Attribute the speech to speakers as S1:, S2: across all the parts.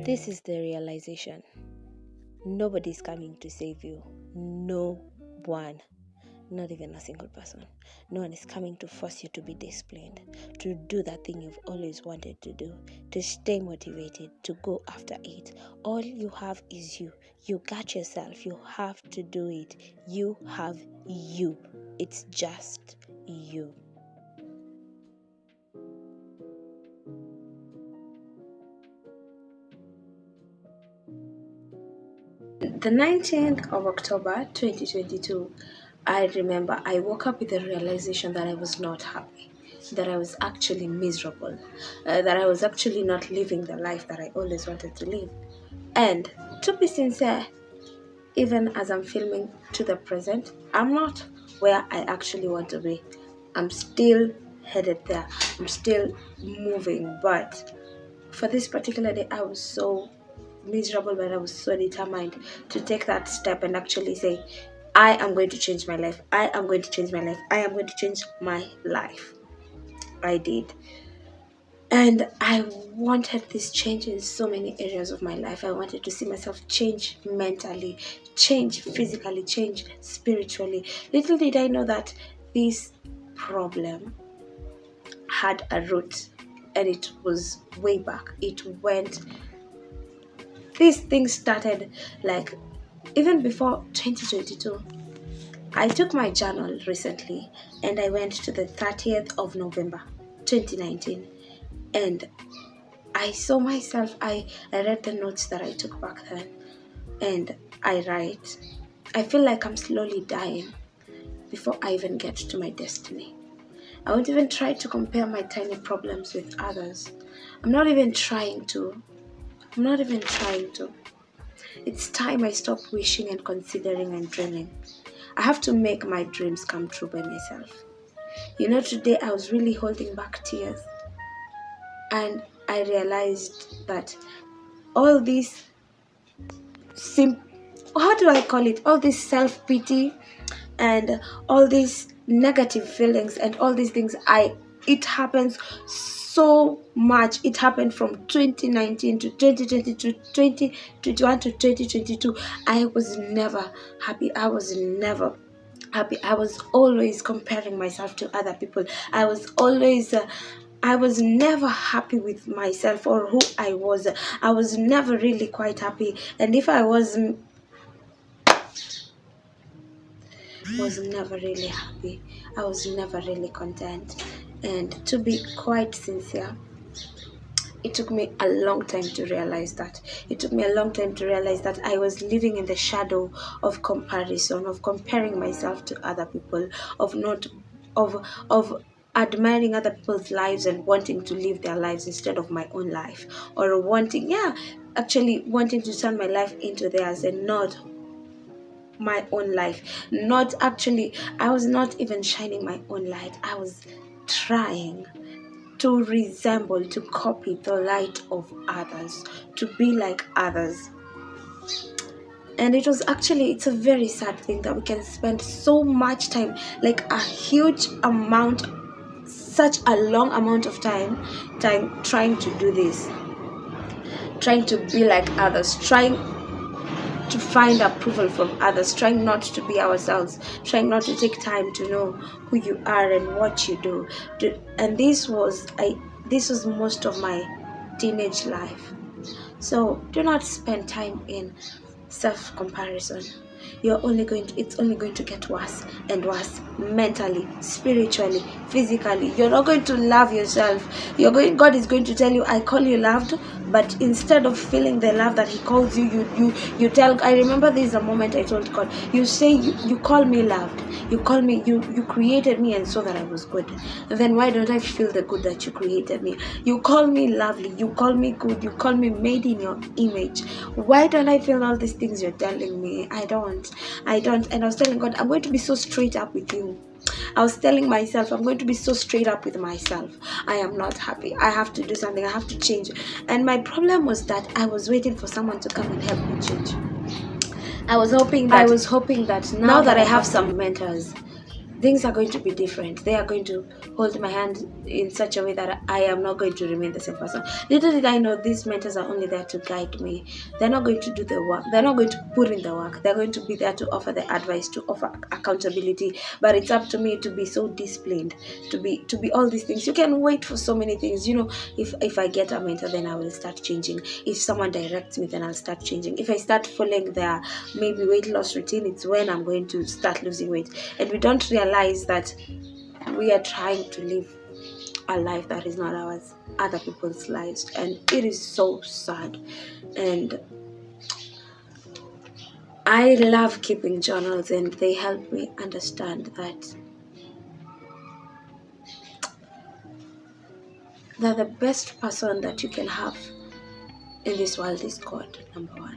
S1: This is the realization. Nobody's coming to save you. No one. Not even a single person. No one is coming to force you to be disciplined, to do that thing you've always wanted to do, to stay motivated, to go after it. All you have is you. You got yourself. You have to do it. You have you. It's just you. The 19th of October 2022, I remember I woke up with the realization that I was not happy, that I was actually miserable, that I was actually not living the life that I always wanted to live. And to be sincere, even as I'm filming to the present, I'm not where I actually want to be. I'm still headed there. I'm still moving. But for this particular day, I was so miserable, but I was so determined to take that step and actually say, I am going to change my life. I am going to change my life. I am going to change my life. I did. And I wanted this change in so many areas of my life. I wanted to see myself change mentally, change physically, change spiritually. Little did I know that this problem had a root, and it was way back. These things started like even before 2022. I took my journal recently and I went to the 30th of November 2019, and I saw myself. I read the notes that I took back then, and I write, I feel like I'm slowly dying before I even get to my destiny. I won't even try to compare my tiny problems with others. I'm not even trying to. It's time I stop wishing and considering and dreaming. I have to make my dreams come true by myself. Today I was really holding back tears, and I realized that all this all this self-pity and all these negative feelings and all these things, it happens so much. It happened from 2019 to 2020 to 2021 to 2022. I was never happy. I was always comparing myself to other people. I was never happy with myself or who I was. I was never really quite happy. And if I was never really happy. I was never really content. And to be quite sincere, it took me a long time to realize that. It took me a long time to realize that I was living in the shadow of comparison, of comparing myself to other people, of admiring other people's lives and wanting to live their lives instead of my own life, or wanting to turn my life into theirs and not my own life. I was not even shining my own light. I was trying to resemble, to copy the light of others, to be like others. And it's a very sad thing that we can spend so much time, like such a long amount of time trying to do this, trying to be like others, trying to find approval from others, trying not to be ourselves, trying not to take time to know who you are and what you do. And this was most of my teenage life. So do not spend time in self-comparison. It's only going to get worse and worse, mentally, spiritually, physically. You're not going to love yourself. God is going to tell you, I call you loved, but instead of feeling the love that He calls you, you tell. I remember there is a moment I told God, you say you call me loved, you call me, you created me and saw that I was good. Then why don't I feel the good that you created me? You call me lovely, you call me good, you call me made in your image. Why don't I feel all these things you're telling me? I don't. And I was telling God, I'm going to be so straight up with you. I was telling myself, I'm going to be so straight up with myself. I am not happy. I have to do something. I have to change. And my problem was that I was waiting for someone to come and help me change. I was hoping that now that I have some mentors, things are going to be different. They are going to hold my hand in such a way that I am not going to remain the same person. Little did I know these mentors are only there to guide me. They're not going to do the work. They're not going to put in the work. They're going to be there to offer the advice, to offer accountability. But it's up to me to be so disciplined, to be all these things. You can wait for so many things. If I get a mentor, then I will start changing. If someone directs me, then I'll start changing. If I start following their maybe weight loss routine, it's when I'm going to start losing weight. And we don't realize that we are trying to live a life that is not ours, other people's lives, and it is so sad. And I love keeping journals, and they help me understand that the best person that you can have in this world is God. Number one,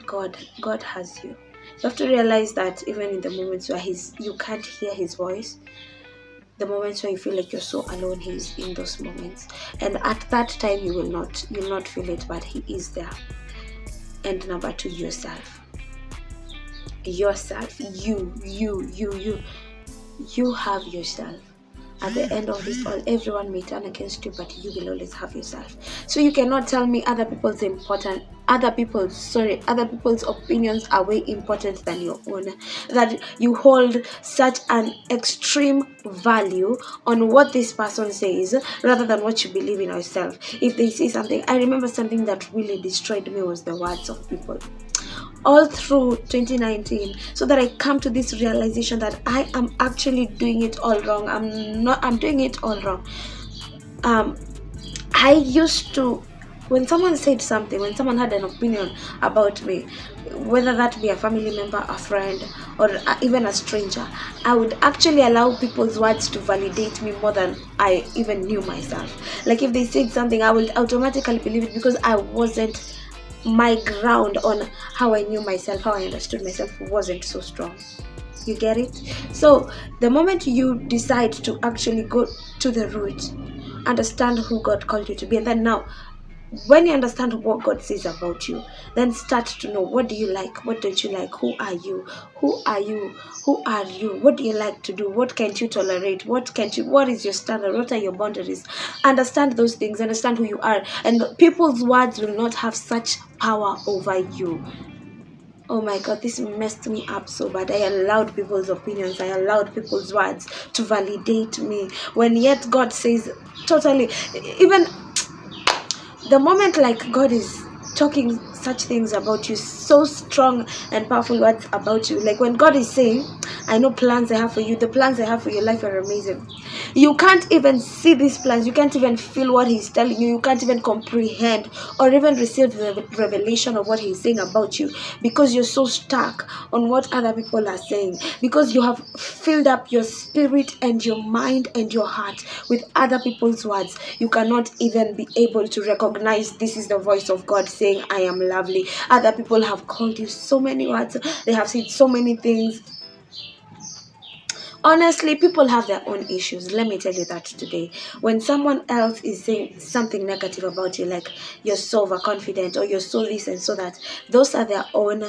S1: God has you. You have to realize that even in the moments where you can't hear his voice, the moments where you feel like you're so alone, he's in those moments. And at that time you'll not feel it, but he is there. And number two, yourself. You have yourself. At the end of this all, everyone may turn against you, but you will always have yourself. So you cannot tell me other people's opinions are way important than your own, that you hold such an extreme value on what this person says rather than what you believe in yourself. If they say something, I remember something that really destroyed me was the words of people all through 2019, so that I come to this realization that I am actually doing it all wrong. I'm doing it all wrong. I used to, when someone said something, when someone had an opinion about me, whether that be a family member, a friend, or even a stranger, I would actually allow people's words to validate me more than I even knew myself. Like if they said something, I would automatically believe it because my ground on how I knew myself, how I understood myself wasn't so strong. You get it? So the moment you decide to actually go to the root, understand who God called you to be, and then now when you understand what God says about you, then start to know, what do you like, what don't you like, who are you, what do you like to do, what can't you tolerate, what is your standard, what are your boundaries. Understand those things, understand who you are, and people's words will not have such power over you. Oh my God, this messed me up so bad. I allowed people's opinions, I allowed people's words to validate me, when yet God says totally, even the moment like God is talking such things about you, so strong and powerful words about you, like when God is saying, I know plans I have for you, the plans I have for your life are amazing. You can't even see these plans, you can't even feel what he's telling you, you can't even comprehend or even receive the revelation of what he's saying about you, because you're so stuck on what other people are saying, because you have filled up your spirit and your mind and your heart with other people's words. You cannot even be able to recognize this is the voice of God saying, I am lovely. Other people have called you so many words, they have said so many things. Honestly, people have their own issues. Let me tell you that today. When someone else is saying something negative about you, like you're so overconfident or you're so this and so that, those are their own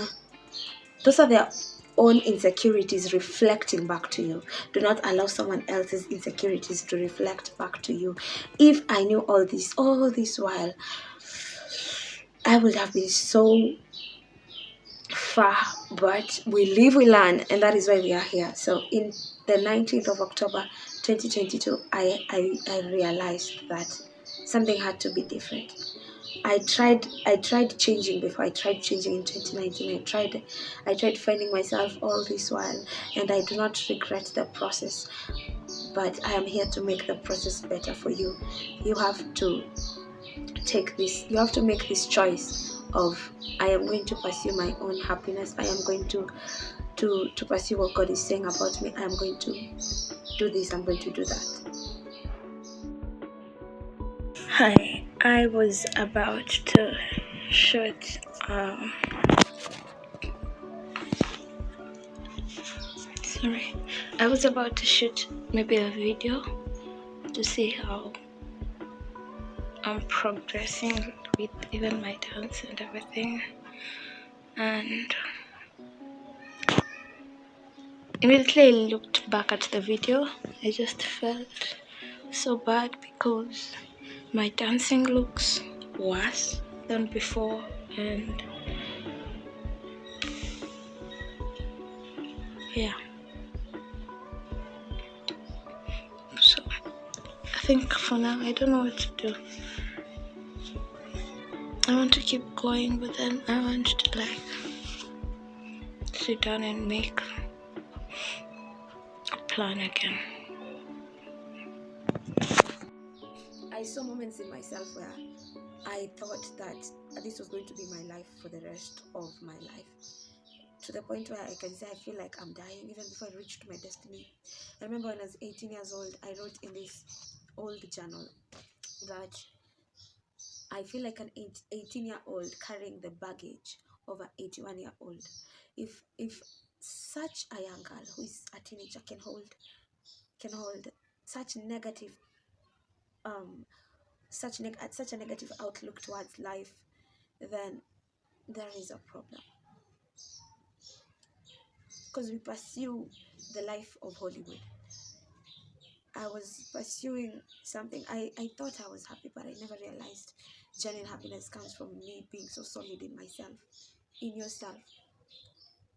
S1: insecurities reflecting back to you. Do not allow someone else's insecurities to reflect back to you. If I knew all this while, I would have been so far, but we live, we learn, and that is why we are here. So in the 19th of October 2022, I realized that something had to be different. I tried changing before. I tried changing in 2019. I tried finding myself all this while, and I do not regret the process, but I am here to make the process better for you. You have to make this choice of, I am going to pursue my own happiness. I am going to pursue what God is saying about me. I am going to do this, I'm going to do that. Hi, I was about to shoot I was about to shoot maybe a video to see how I'm progressing with even my dance and everything, and Immediately I looked back at the video, I just felt so bad because my dancing looks worse than before, and yeah. So I think for now I don't know what to do. I want to keep going, but then I want to like sit down and make a plan again. I saw moments in myself where I thought that this was going to be my life for the rest of my life, to the point where I can say I feel like I'm dying even before I reached my destiny. I remember when I was 18 years old, I wrote in this old journal that I feel like an 18-year-old carrying the baggage of an 81-year-old. If such a young girl who is a teenager can hold such negative such a negative outlook towards life, then there is a problem, because we pursue the life of Hollywood. I was pursuing something. I thought I was happy, but I never realized genuine happiness comes from me being so solid in myself, in yourself.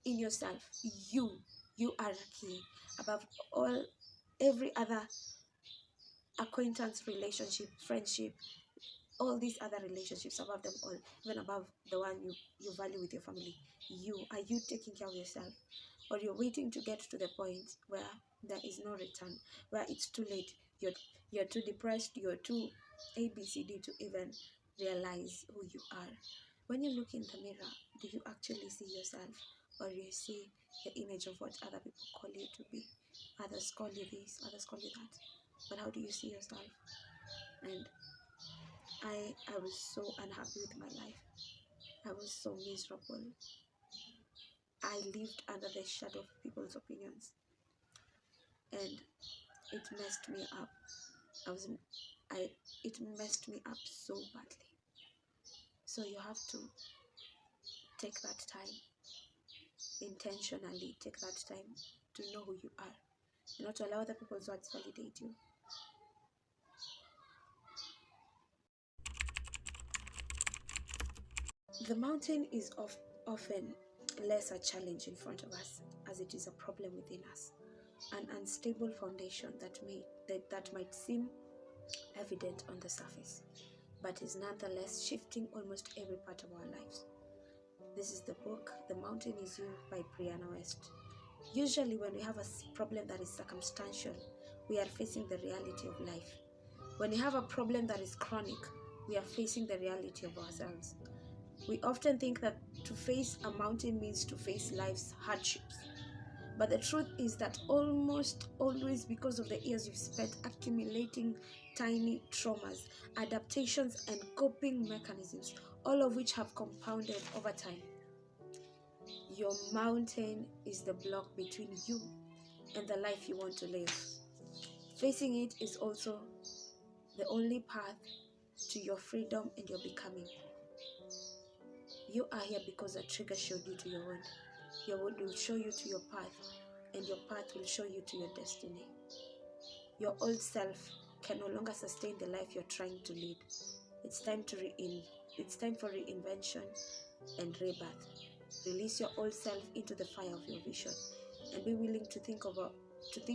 S1: You are key above all, every other acquaintance, relationship, friendship, all these other relationships, above them all, even above the one you value with your family. Are you taking care of yourself, or you're waiting to get to the point where there is no return, where it's too late, you're too depressed, you're too ABCD to even realize who you are? When you look in the mirror, do you actually see yourself, or you see the image of what other people call you to be? Others call you this, others call you that, but how do you see yourself? And I was so unhappy with my life. I was so miserable. I lived under the shadow of people's opinions, and it messed me up. It messed me up so badly. So you have to take that time, intentionally take that time to know who you are, and not to allow other people's words validate you. The mountain is often less a challenge in front of us as it is a problem within us, an unstable foundation that might seem evident on the surface, but is nonetheless shifting almost every part of our lives. This is the book, The Mountain Is You by Brianna West. Usually when we have a problem that is circumstantial, we are facing the reality of life. When we have a problem that is chronic, we are facing the reality of ourselves. We often think that to face a mountain means to face life's hardships. But the truth is that almost always, because of the years you've spent accumulating tiny traumas, adaptations, and coping mechanisms, all of which have compounded over time, your mountain is the block between you and the life you want to live. Facing it is also the only path to your freedom and your becoming. You are here because a trigger showed you to your wound. Your wound will show you to your path, and your path will show you to your destiny. Your old self can no longer sustain the life you're trying to lead. It's time for reinvention and rebirth. Release your old self into the fire of your vision, and be willing to think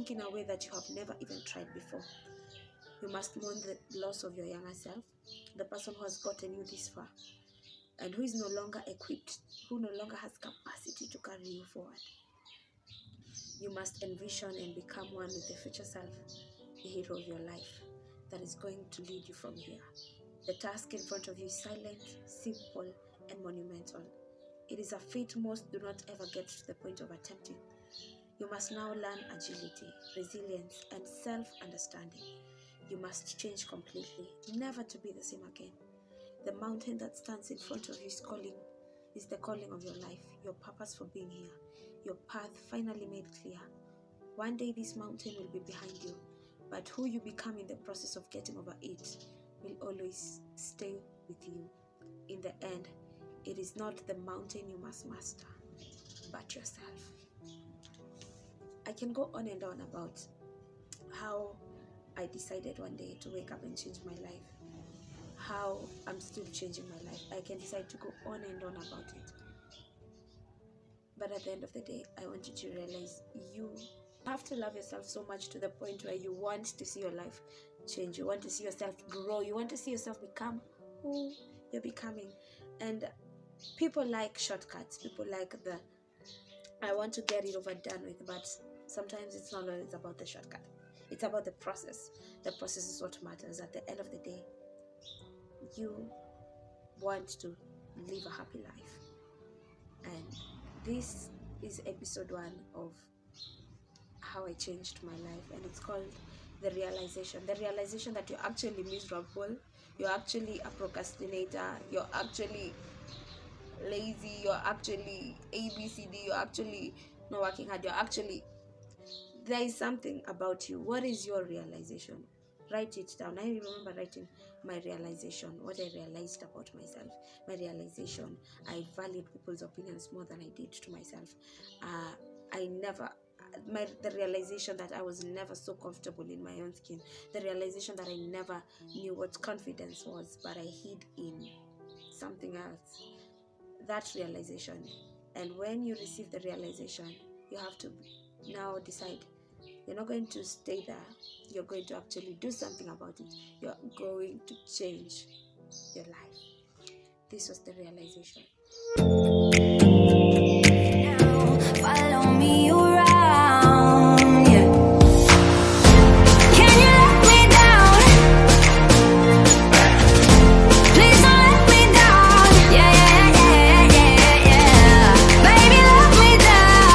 S1: in a way that you have never even tried before. You must mourn the loss of your younger self, the person who has gotten you this far, and who is no longer equipped, who no longer has capacity to carry you forward. You must envision and become one with the future self, the hero of your life that is going to lead you from here. The task in front of you is silent, simple, and monumental. It is a feat most do not ever get to the point of attempting. You must now learn agility, resilience, and self-understanding. You must change completely, never to be the same again. The mountain that stands in front of you is the calling of your life, your purpose for being here, your path finally made clear. One day this mountain will be behind you, but who you become in the process of getting over it will always stay with you. In the end, it is not the mountain you must master, but yourself. I can go on and on about how I decided one day to wake up and change my life, how I'm still changing my life. I can decide to go on and on about it. But at the end of the day, I want you to realize you have to love yourself so much to the point where you want to see your life change. You want to see yourself grow. You want to see yourself become who you're becoming. And people like shortcuts. People like I want to get it over done with. But sometimes it's not always about the shortcut. It's about the process. The process is what matters. At the end of the day, you want to live a happy life. And this is episode 1 of how I changed my life, and it's called the realization that you're actually miserable, you're actually a procrastinator, you're actually lazy, you're actually ABCD, you're actually not working hard, there is something about you. What is your realization? Write it down. I remember writing my realization, what I realized about myself. My realization, I valued people's opinions more than I did to myself. The realization that I was never so comfortable in my own skin. The realization that I never knew what confidence was, but I hid in something else. That realization. And when you receive the realization, you have to now decide. You're not going to stay there. You're going to actually do something about it. You're going to change your life. This was the realization.